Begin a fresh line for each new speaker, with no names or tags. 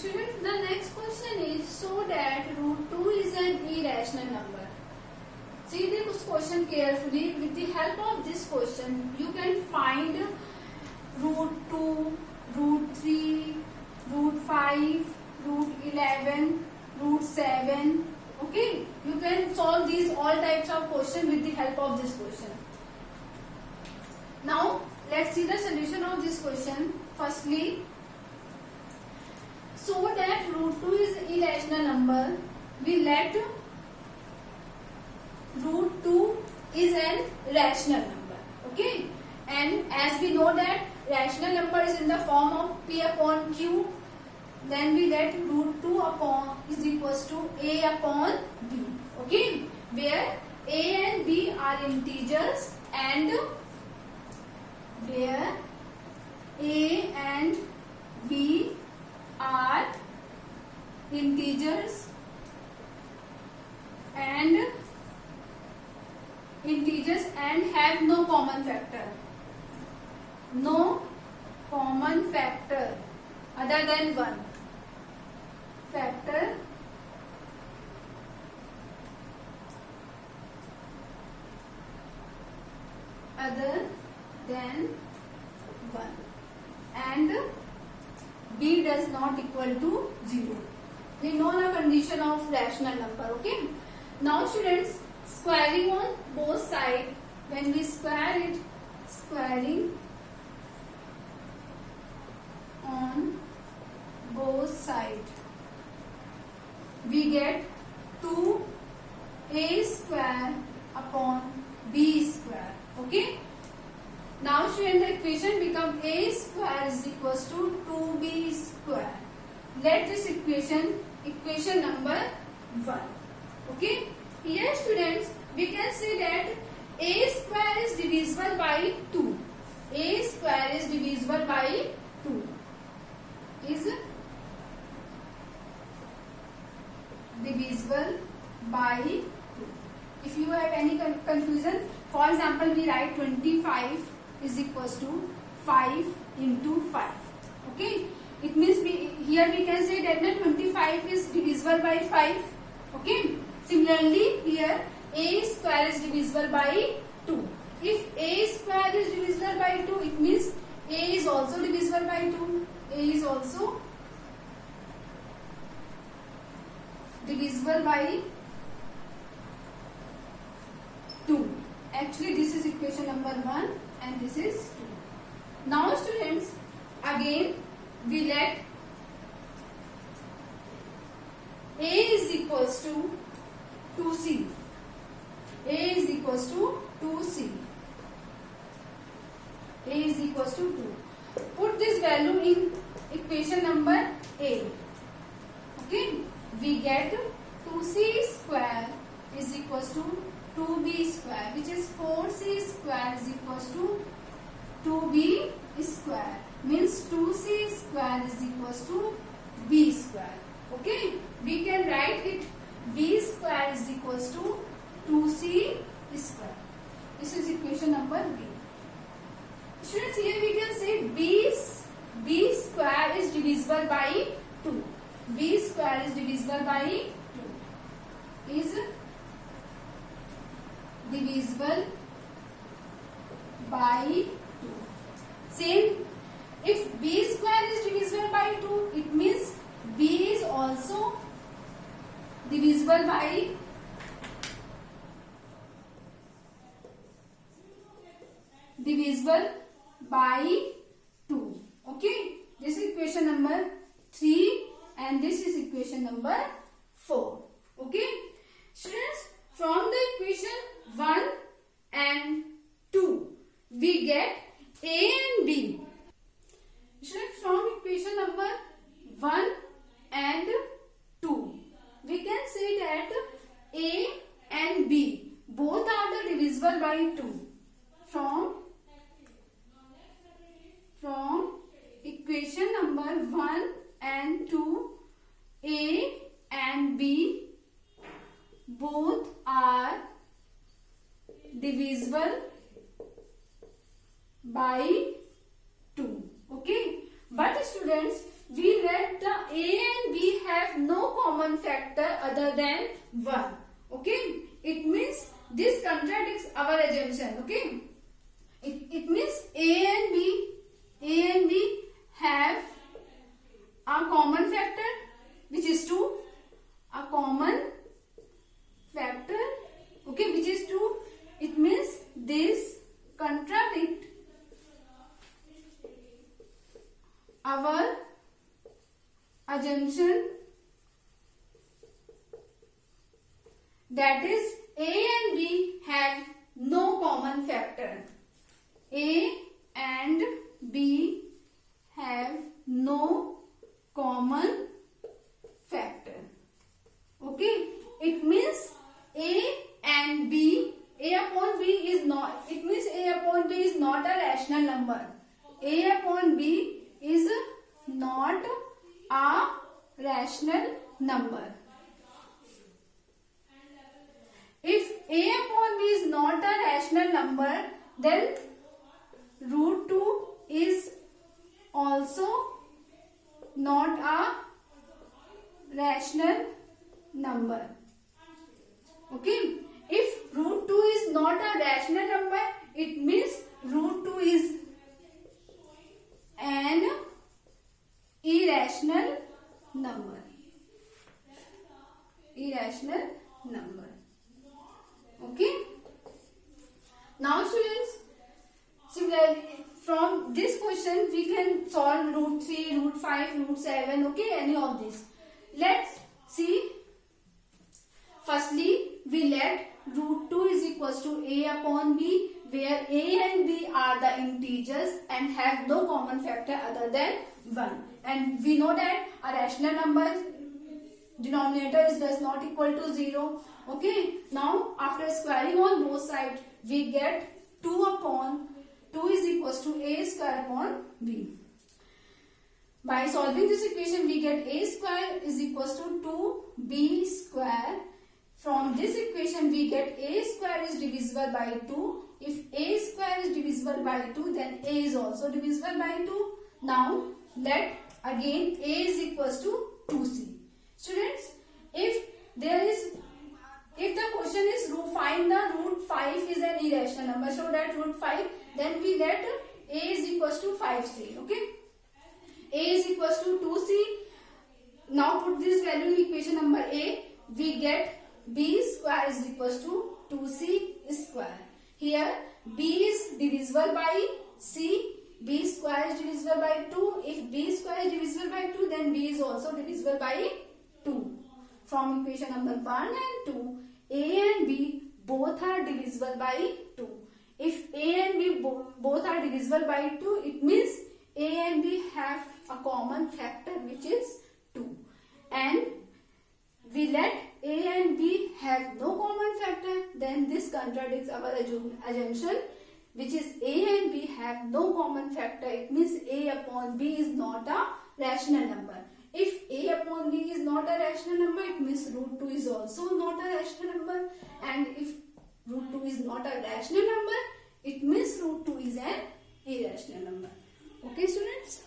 Students, the next question is, so that root 2 is an irrational number. See this question carefully. With the help of this question, you can find root 2, root 3, root 5, root 11, root 7. Okay, you can solve these all types of questions with the help of this question. Now, let's see the solution of this question. Firstly, so that root 2 is irrational number, we let root 2 is an rational number. Okay, and as we know that rational number is in the form of p upon q, then we let root 2 upon is equals to a upon b. Okay, where a and b are integers and where a and b are integers and have no common factor. No common factor other than 1. Factor other than 1 and b does not equal to 0. We know the condition of rational number. Okay. Now students, squaring on both sides, when we square it, squaring on both sides, we get 2a square upon b square. Okay. Now student, the equation become a square is equals to 2b square. Let this equation number 1. Okay. Here students, we can say that a square is divisible by 2. A square is divisible by 2. Is divisible by 2. If you have any confusion, for example, we write 25 is equals to 5 into 5. Okay, it means here we can say that 25 is divisible by 5. Okay, similarly here a square is divisible by 2. If a square is divisible by 2, it means a is also divisible by 2. A is also divisible by 2. Actually, this is equation number 1 and this is 2. Now students, again we let a is equals to 2c. A is equals to 2c. A is equals to 2. Put this value in equation number a. Okay, we get 2c square is equals to 2b square, which is 4c square is equals to 2b square, means 2c square is equals to b square. Okay, we can write it b square is equals to 2c square. This is equation number b. Students, here we can say b square is divisible by 2. B square is divisible by 2. Is divisible by 2. Same, if b square is divisible by 2, it means b is also divisible by 2. Okay, this is equation number 3 and this is equation number 4. Okay, students, from the equation 1 and 2, we get a and b. Students, from equation number 1 and 2, we can say that a and b both are the divisible by 2. From equation number 1 and 2, a and b both are divisible by 2. Okay, but students, we let the a and common factor other than 1. Okay, it means this contradicts our assumption. Okay, it means A and B have a common factor which is 2, a common factor, okay, which is 2. It means this contradict our assumption, that is A and B have no common factor. A and B have no common factor. Okay, it means A and B, A upon B is not, it means A upon B is not a rational number. A upon B is not a rational number. If A upon B is not a rational number, then root 2 is also not a rational number. Okay, if root 2 is not a rational number, it means root 2 is an irrational number. Irrational number. Okay. Now students, similarly from this question we can solve root 3, root 5, root 7, okay, any of these. Let's see. Firstly, we let root 2 is equals to A upon B, where A and B are the integers and have no common factor other than 1. And we know that a rational number denominator does not equal to 0. Okay, now after squaring on both sides, we get 2 upon 2 is equals to A square upon B. By solving this equation, we get A square is equals to 2B square. From this equation, we get A square is divisible by 2. If A square is divisible by 2, then A is also divisible by 2. Now, let again A is equals to 2C. Students, if the question is find the root 5 is an irrational number, so that root 5, then we let A is equals to 5C. Okay, A is equals to 2C. Now put this value in equation number A. We get B square is equals to 2C square. Here B is divisible by C. B square is divisible by 2. If B square is divisible by 2, then B is also divisible by 2. From equation number 1 and 2, A and B both are divisible by 2. If A and B both are divisible by 2, it means A and B have a common factor which is 2. And we let A and B have no common factor, then this contradicts our assumption, which is A and B have no common factor. It means A upon B is not a rational number. If A upon B is not a rational number, it means root 2 is also not a rational number. And if root 2 is not a rational number, it means root 2 is an irrational number. Okay, students?